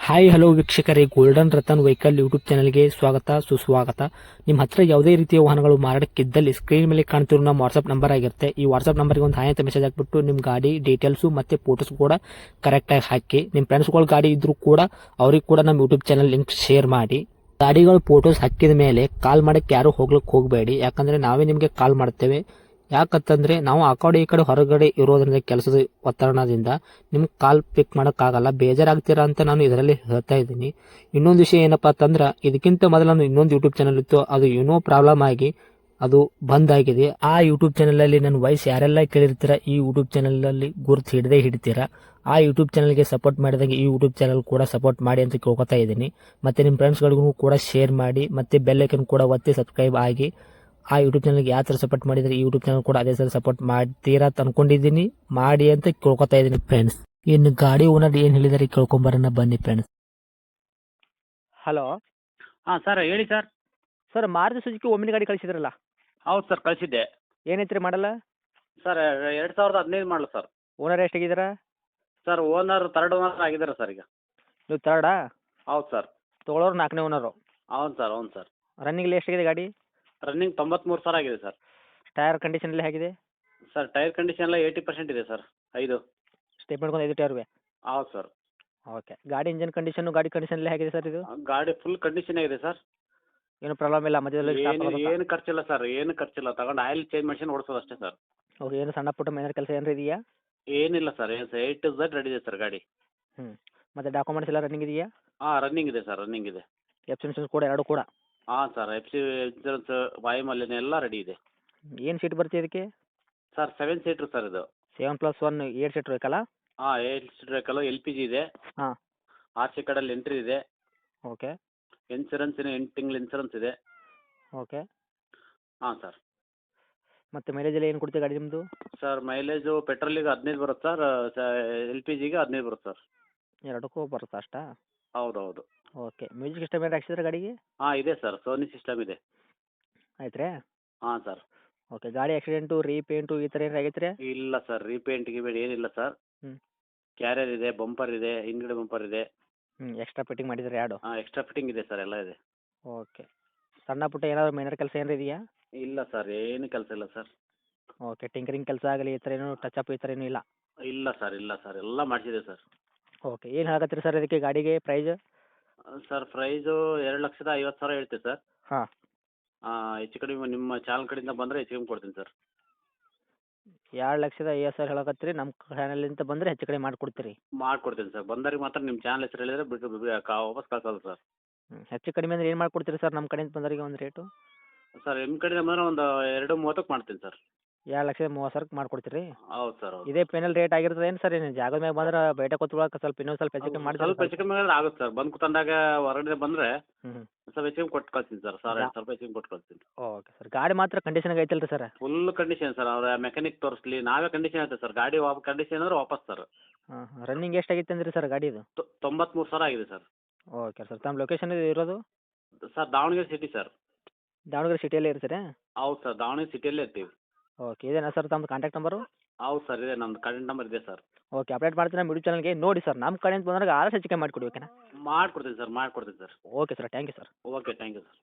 Hi hello ವೀಕ್ಷಕರೇ, golden Ratan vehicle YouTube ಚಾನಲ್ಗೆ ಸ್ವಾಗತ ಸುಸ್ವಾಗತ. ನಿಮ್ಮ ಹತ್ರ ಯಾವುದೇ ರೀತಿಯ ವಾಹನಗಳು ಮಾರಾಟಕ್ಕಿದ್ದಲ್ಲಿ ಸ್ಕ್ರೀನ್ ಮೇಲೆ ಕಾಣ್ತಿರೋ ನಮ್ಮ ವಾಟ್ಸ್ಆಪ್ ನಂಬರ್ ಆಗಿರುತ್ತೆ. ಈ ವಾಟ್ಸ್ಆಪ್ ನಂಬರ್ಗೆ ಒಂದು ಹಾಯ್ ಅಂತ ಮೆಸೇಜ್ ಹಾಕ್ಬಿಟ್ಟು ನಿಮ್ಮ ಗಾಡಿ ಡೀಟೇಲ್ಸು ಮತ್ತೆ ಫೋಟೋಸ್ ಕೂಡ ಕರೆಕ್ಟಾಗಿ ಹಾಕಿ. ನಿಮ್ಮ ಫ್ರೆಂಡ್ಸ್ಗಳ ಗಾಡಿ ಇದ್ರೂ ಕೂಡ ಅವ್ರಿಗೆ ಕೂಡ ನಮ್ಮ ಯೂಟ್ಯೂಬ್ ಚಾನಲ್ ಲಿಂಕ್ ಶೇರ್ ಮಾಡಿ. ಗಾಡಿಗಳು ಫೋಟೋಸ್ ಹಾಕಿದ ಮೇಲೆ ಕಾಲ್ ಮಾಡಕ್ಕೆ ಯಾರು ಹೋಗ್ಲಿಕ್ಕೆ ಹೋಗಬೇಡಿ, ಯಾಕಂದ್ರೆ ನಾವೇ ನಿಮಗೆ ಕಾಲ್ ಮಾಡ್ತೇವೆ. ಯಾಕಂತಂದ್ರೆ ನಾವು ಆ ಕಡೆ ಈ ಕಡೆ ಹೊರಗಡೆ ಇರೋದ್ರಿಂದ ಕೆಲಸದ ಒತ್ತಡದಿಂದ ನಿಮ್ಗೆ ಕಾಲ್ ಪಿಕ್ ಮಾಡೋಕ್ಕಾಗಲ್ಲ, ಬೇಜಾರಾಗ್ತೀರಾ ಅಂತ ನಾನು ಇದರಲ್ಲಿ ಹೇಳ್ತಾ ಇದ್ದೀನಿ. ಇನ್ನೊಂದು ವಿಷಯ ಏನಪ್ಪಾ ಅಂತಂದ್ರೆ, ಇದಕ್ಕಿಂತ ಮೊದಲು ನಾನು ಇನ್ನೊಂದು ಯೂಟ್ಯೂಬ್ ಚಾನಲ್ ಇತ್ತು, ಅದು ಏನೋ ಪ್ರಾಬ್ಲಮ್ ಆಗಿ ಅದು ಬಂದ್ ಆಗಿದೆ. ಆ ಯೂಟ್ಯೂಬ್ ಚಾನಲ್ ಅಲ್ಲಿ ನನ್ನ ವಾಯ್ಸ್ ಯಾರೆಲ್ಲ ಕೇಳಿರ್ತೀರಾ, ಈ ಯೂಟ್ಯೂಬ್ ಚಾನಲ್ ಅಲ್ಲಿ ಗುರುತು ಹಿಡದೇ ಹಿಡಿತೀರಾ. ಆ ಯೂಟ್ಯೂಬ್ ಚಾನಲ್ಗೆ ಸಪೋರ್ಟ್ ಮಾಡಿದಾಗ ಈ ಯೂಟ್ಯೂಬ್ ಚಾನಲ್ ಕೂಡ ಸಪೋರ್ಟ್ ಮಾಡಿ ಅಂತ ಕೇಳ್ಕೊತಾ ಇದ್ದೀನಿ. ಮತ್ತೆ ನಿಮ್ಮ ಫ್ರೆಂಡ್ಸ್ಗಳಿಗೂ ಕೂಡ ಶೇರ್ ಮಾಡಿ, ಮತ್ತೆ ಬೆಲ್ ಐಕನ್ ಕೂಡ ಒತ್ತಿ ಸಬ್ಸ್ಕ್ರೈಬ್ ಆಗಿ. ಆ ಯೂಟ್ಯೂಬ್ ಚಾನಲ್ಗೆ ಯಾವ ಥರ ಸಪೋರ್ಟ್ ಮಾಡಿದ್ರೆ ಈ ಯೂಟ್ಯೂಬ್ ಚಾನಲ್ ಕೂಡ ಅದೇ ಥರ ಸಪೋರ್ಟ್ ಮಾಡ್ತೀರಾ ಅಂತ ಅನ್ಕೊಂಡಿದ್ದೀನಿ. ಮಾಡಿ ಅಂತ ಕೇಳ್ಕೊತಾ ಇದ್ದೀನಿ ಫ್ರೆಂಡ್ಸ್. ಇನ್ನು ಗಾಡಿ ಓನರ್ ಏನು ಹೇಳಿದಾರೆ ಕೇಳ್ಕೊಂಬರೋಣ ಬನ್ನಿ ಫ್ರೆಂಡ್ಸ್. ಹಲೋ ಹಾಂ ಸರ್ ಹೇಳಿ ಸರ್. ಸರ್, ಮಾರುತಿ ಸುಜುಕಿ ಒಮ್ಮಿನ ಗಾಡಿ ಕಳಿಸಿದ್ರಲ್ಲ, ಹೌದು ಸರ್ ಕಳಿಸಿದ್ದೆ. ಏನೈತ್ರಿ ಮಾಡಲ್ಲ? ಸರ್ 2015 ಮಾಡಲು ಸರ್. ಓನರ್ ಎಷ್ಟಾಗಿದ್ದೀರಾ? ಸರ್ ಓನರ್ ಥರ್ಡ್ ಓನರ್ ಆಗಿದ್ದಾರೆ ಸರ್ ಈಗ. ನೀವು ತರ್ಡಾ? ಹೌದು ಸರ್. ತೊಗೊಳೋರು 4ನೇ ಓನರು. ಹೌದು ಸರ್ ಹೌದು ಸರ್. ರನ್ನಿಂಗ್ ಎಷ್ಟಾಗಿದೆ ಗಾಡಿ? ರನ್ನಿಂಗ್ 93,000 ಆಗಿದೆ ಸರ್. ಟೈರ್ ಕಂಡೀಷನ್ ಎಲ್ಲ ಹೇಗಿದೆ? ಸರ್ ಟೈರ್ ಕಂಡೀಷನ್ ಎಲ್ಲ 80% ಇದೆ ಸರ್. 5. ಸ್ಟೇಪ್ ಮಾಡ್ಕೊಂಡು 5 ಟೈರ್. ಹೌದು ಸರ್. ಓಕೆ. ಗಾಡಿ ಇಂಜನ್ ಕಂಡೀಷನು, ಗಾಡಿ ಕಂಡೀಷನ್ ಎಲ್ಲ ಹೇಗಿದೆ ಸರ್? ಇದು ಗಾಡಿ ಫುಲ್ ಕಂಡೀಷನ್ ಆಗಿದೆ ಸರ್. ಏನು ಪ್ರಾಬ್ಲಮ್ ಇಲ್ಲ? ಮಧ್ಯದಲ್ಲಿ ಏನು ಖರ್ಚಿಲ್ಲ ಸರ್, ಏನು ಖರ್ಚಿಲ್ಲ. ತಗೊಂಡು ಆಯಿಲ್ ಚೇಂಜ್ ಮಾಡ್ಕೊಂಡು ಓಡಿಸೋದು ಅಷ್ಟೇ ಸರ್. ಓಕೆ. ಏನು ಸಣ್ಣ ಪುಟ್ಟ ಮೈನರ್ ಕೆಲಸ ಏನಾರು ಇದೆಯಾ? ಏನಿಲ್ಲ sir, A to Z ready ಇದೆ ಸರ್ ಗಾಡಿ. ಮತ್ತೆ ಡಾಕ್ಯುಮೆಂಟ್ಸ್ ಎಲ್ಲ ರನ್ನಿಂಗ್ ಇದೆಯಾ? ಹಾಂ ರನ್ನಿಂಗ್ ಇದೆ ಸರ್, ರನ್ನಿಂಗ್ ಇದೆ. ಎಫ್ ಇನ್ಶೂರೆನ್ಸ್ ಕೂಡ ಎರಡು ಕೂಡ? ಹಾಂ ಸರ್, FC ಇನ್ಸೂರೆನ್ಸ್, ವಾಯುಮಾಲಿನ್ಯ ಎಲ್ಲ ರೆಡಿ ಇದೆ. ಏನು ಸೀಟ್ ಬರ್ತೀವಿ ಇದಕ್ಕೆ? ಸರ್ 7 ಸೀಟ್ರ್ ಸರ್ ಇದು. 7+1 8 ಸೀಟ್ ಬೇಕಲ್ಲ? ಹಾಂ 8 ಸೀಟ್ರ್ ಬೇಕಲ್ಲ. LPG ಇದೆ. ಹಾಂ. RC ಕಾರ್ಡಲ್ಲಿ ಎಂಟ್ರಿ ಇದೆ. ಓಕೆ. ಇನ್ಸೂರೆನ್ಸ್ 8 ತಿಂಗಳು ಇನ್ಸೂರೆನ್ಸ್ ಇದೆ. ಓಕೆ. ಹಾಂ ಸರ್. ಮತ್ತೆ ಮೈಲೇಜ್ ಎಲ್ಲ ಏನು ಕೊಡ್ತೀವಿ ಗಾಡಿ ನಿಮ್ಮದು? ಸರ್ ಮೈಲೇಜು ಪೆಟ್ರೋಲಿಗೆ 15 ಬರುತ್ತೆ ಸರ್, LPGಗೆ 15 ಬರುತ್ತೆ ಸರ್. ಎರಡಕ್ಕೂ ಬರುತ್ತಾ ಅಷ್ಟಾ? ಹೌದೌದು. ಓಕೆ. ಮ್ಯೂಸಿಕ್ ಸಿಸ್ಟಮ್ ಏನು ಹಾಕ್ಸಿದ್ರೆ ಗಾಡಿಗೆ? ಹಾಂ ಇದೆ ಸರ್, ಸೋನಿ ಸಿಸ್ಟಮ್ ಇದೆ. ಆಯ್ತು ರೀ. ಹಾಂ ಸರ್. ಓಕೆ. ಗಾಡಿ ಆಕ್ಸಿಡೆಂಟು ರೀಪೇಂಟು ಈ ಥರ ಏನು ಆಗೈತೆ ರೀ? ಇಲ್ಲ ಸರ್, ರೀಪೇಂಟ್ ಗಿಪೇಂಟ್ ಏನಿಲ್ಲ ಸರ್. ಹ್ಞೂ. ಕ್ಯಾರಿಯರ್ ಇದೆ, ಬಂಪರ್ ಇದೆ, ಹಿಂದ್ಗಡೆ ಬಂಪರ್ ಇದೆ. ಎಕ್ಸ್ಟ್ರಾ ಫಿಟ್ಟಿಂಗ್ ಮಾಡಿದ್ರೆ ಎರಡು? ಹಾಂ ಎಕ್ಸ್ಟ್ರಾ ಫಿಟ್ಟಿಂಗ್ ಇದೆ ಸರ್, ಎಲ್ಲ ಇದೆ. ಓಕೆ. ಸಣ್ಣ ಪುಟ್ಟ ಏನಾದರೂ ಮೈನರ್ ಕೆಲಸ ಏನಾರು ಇದೆಯಾ? ಇಲ್ಲ ಸರ್, ಏನು ಕೆಲಸ ಇಲ್ಲ ಸರ್. ಓಕೆ. ಟಿಂಕರಿಂಗ್ ಕೆಲಸ ಆಗಲಿ ಈ ಥರ ಏನು ಟಚಪ್ ಈ ಥರ ಏನೂ ಇಲ್ಲ? ಇಲ್ಲ ಸರ್, ಇಲ್ಲ ಸರ್, ಎಲ್ಲ ಮಾಡಿಸಿದೆ ಸರ್. ಓಕೆ. ಏನು ಹೇಳಕತ್ತೀರಿ ಸರ್ ಇದಕ್ಕೆ ಗಾಡಿಗೆ ಪ್ರೈಸ್? ಸರ್ ಪ್ರೈಸು 2,50,000 ಹೇಳ್ತೀವಿ ಸರ್. ಹಾಂ. ಹೆಚ್ಚು ಕಡಿಮೆ ನಿಮ್ಮ ಚಾನಲ್ ಕಡೆಯಿಂದ ಬಂದರೆ ಹೆಚ್ಚು ಕಡಿಮೆ ಕೊಡ್ತೀನಿ ಸರ್. 2,50,000 ಹೇಳಕತ್ತೀರಿ, ನಮ್ಮ ಚಾನಲಿಂದ ಬಂದರೆ ಹೆಚ್ಚು ಕಡಿಮೆ ಮಾಡಿಕೊಡ್ತೀರಿ? ಮಾಡ್ಕೊಡ್ತೀನಿ ಸರ್. ಬಂದವ್ರಿಗೆ ಮಾತ್ರ ನಿಮ್ಮ ಚಾನಲ್ ಹೆಸರು ಹೇಳಿದರೆ ವಾಪಸ್ ಕಳ್ಸೋದು ಸರ್. ಹೆಚ್ಚು ಕಡಿಮೆ ಅಂದರೆ ಏನು ಮಾಡಿಕೊಡ್ತೀರಿ ಸರ್ ನಮ್ಮ ಕಡೆಯಿಂದ ಬಂದವರಿಗೆ ಒಂದು ರೇಟು? ಸರ್ ನಿಮ್ಮ ಕಡೆಯಿಂದ ಬಂದರೆ ಒಂದು 2,30ಕ್ಕೆ ಮಾಡ್ತೀನಿ ಸರ್. 2,30,000 ಮಾಡಿಕೊಡ್ತೀರಿ? ಹೌದು ಸರ್ ಹೌದು. ಇದೇ ಫೈನಲ್ ರೇಟ್ ಆಗಿರ್ತದೆ ಏನು ಸರ್? ಏನು ಜಾಗದ ಮ್ಯಾಗ ಬಂದ್ರೆ ಬೇಟ ಕೊತ್ಕೊಳಕ್ಕೆ ಸ್ವಲ್ಪ ಇನ್ನೊಂದು ಸ್ವಲ್ಪ ಹೆಚ್ಚು ಕಮ್ಮಿ ಸ್ವಲ್ಪ ಮಾಡ್ತೀರಾ? ಹೆಚ್ಚು ಕಮ್ಮಿ ಆದರೆ ಆಗುತ್ತೆ ಸರ್. ಬಂದು ಕೂತಂದಾಗ ಹೊರಗಡೆ ಬಂದರೆ ಹ್ಞೂ. ಸ್ವಲ್ಪ ಹೆಚ್ಚು ಕಮ್ಮಿ ಕೊಟ್ಟು ಕಳ್ಸ್ತೀನಿ ಸರ್. 1,200 ಹೆಚ್ಚು ಕಮ್ಮಿ ಕೊಟ್ಟು ಕಳ್ಸ್ತೀನಿ. Okay sir. ಗಾಡಿ ಮಾತ್ರ ಕಂಡೀಷನ್ಗೆ ಐತಲ್ರಿ ಸರ್? Full condition sir. ಅವ್ರ ಮೆಕ್ಯಾನಿಕ್ ತೋರಿಸ್ಲಿ, ನಾವೇ ಕಂಡೀಷನ್ ಐತೆ ಸರ್. ಗಾಡಿ ಕಂಡೀಷನ್ ಅಂದ್ರೆ ವಾಪಸ್ ಸರ್. ಹಾಂ. ರನ್ನಿಂಗ್ ಎಷ್ಟಾಗಿತ್ತು ಅಂದ್ರಿ ಸರ್ ಗಾಡಿದು? 93,000 ಆಗಿದೆ ಸರ್. Okay sir. ತಮ್ಮ ಲೊಕೇಶನ್ ಇರೋದು? Sir Davanagere city sir. Davanagere ಸಿಟಿಯಲ್ಲೇ ಇರ್ತೀರಾ? ಹೌದು ಸರ್, ದಾವಣಗೆರೆ ಸಿಟಿಯಲ್ಲೇ ಇರ್ತೀವಿ. ಓಕೆ. ಇದೇನಾ ಸರ್ ತಮ್ಮ ಕಾಂಟ್ಯಾಕ್ಟ್ ನಂಬರು? ಹೌದು ಸರ್, ಇದೆ, ನಮ್ಮದು ಕಾಂಟ್ಯಾಕ್ಟ್ ನಂಬರ್ ಇದೆ ಸರ್. ಓಕೆ. ಅಪ್ಡೇಟ್ ಮಾಡ್ತೀನಿ ನಮ್ಮ ಯೂಟ್ಯೂಬ್ ಚಾನಲ್ಗೆ. ನೋಡಿ ಸರ್, ನಮ್ಮ ಕಡೆಯಿಂದ ಬಂದಾಗ ಆದಷ್ಟು ಹೆಚ್ಚು ಕಮ್ಮಿ ಮಾಡಿಕೊಡಿ, ಓಕೆನಾ? ಮಾಡ್ಕೊಡ್ತೀನಿ ಸರ್, ಮಾಡ್ಕೊಡ್ತೀನಿ sir. Okay sir. Thank you sir. Okay, thank you sir.